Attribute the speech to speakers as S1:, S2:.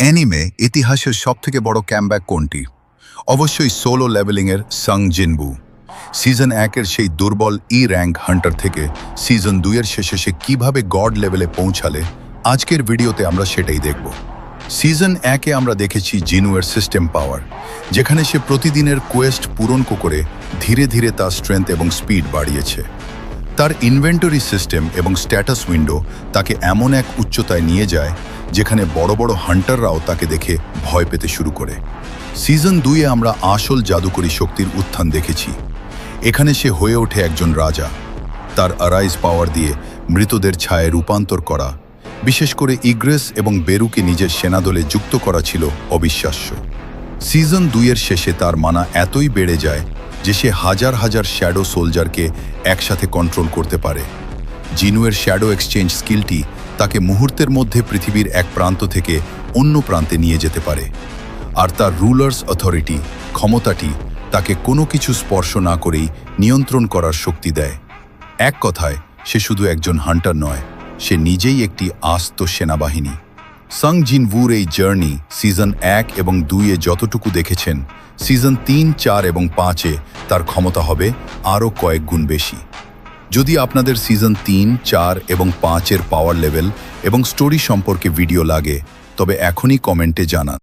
S1: Anime ইতিহাসের সবথেকে বড় ক্যামব্যাক কোনটি? অবশ্যই সোলো লেভেলিংয়ের সাং জিনবু। সিজন 1-এর সেই দুর্বল র্যাঙ্ক হান্টার থেকে সিজন 2-এর শেষে সে কীভাবে গড লেভেলে পৌঁছালে, আজকের ভিডিওতে আমরা সেটাই দেখব। সিজন 1-এ আমরা দেখেছি জিনুয়ের সিস্টেম পাওয়ার, যেখানে সে প্রতিদিনের কোয়েস্ট পূরণ করে ধীরে ধীরে তার স্ট্রেংথ এবং স্পিড বাড়িয়েছে। তার ইনভেন্টরি সিস্টেম এবং স্ট্যাটাস উইন্ডো তাকে এমন এক উচ্চতায় নিয়ে যায় যেখানে বড় বড় হান্টাররাও তাকে দেখে ভয় পেতে শুরু করে। সিজন 2-এ আমরা আসল জাদুকরী শক্তির উত্থান দেখেছি। এখানে সে হয়ে ওঠে একজন রাজা। তার আরাইজ পাওয়ার দিয়ে মৃতদের ছায়ে রূপান্তর করা, বিশেষ করে ইগ্রেস এবং বেরুকে নিজের সেনাদলে যুক্ত করা ছিল অবিশ্বাস্য। সিজন 2-এর শেষে তার মানা এতই বেড়ে যায় যে সে হাজার হাজার শ্যাডো সোলজারকে একসাথে কন্ট্রোল করতে পারে। জিনুয়ের শ্যাডো এক্সচেঞ্জ স্কিলটি তাকে মুহূর্তের মধ্যে পৃথিবীর এক প্রান্ত থেকে অন্য প্রান্তে নিয়ে যেতে পারে। আর তার রুলার্স অথরিটি ক্ষমতাটি তাকে কোনো কিছু স্পর্শ না করেই নিয়ন্ত্রণ করার শক্তি দেয়। এক কথায়, সে শুধু একজন হান্টার নয়, সে নিজেই একটি আস্ত সেনাবাহিনী। সাং জিনবুর এই জার্নি সিজন 1 এবং 2-এ যতটুকু দেখেছেন, সিজন 3, 4 এবং 5-এ তার ক্ষমতা হবে আরও কয়েক গুণ বেশি। যদি আপনাদের সিজন 3, 4 এবং 5-এর পাওয়ার লেভেল এবং স্টোরি সম্পর্কে ভিডিও লাগে, তবে এখনই কমেন্টে জানান।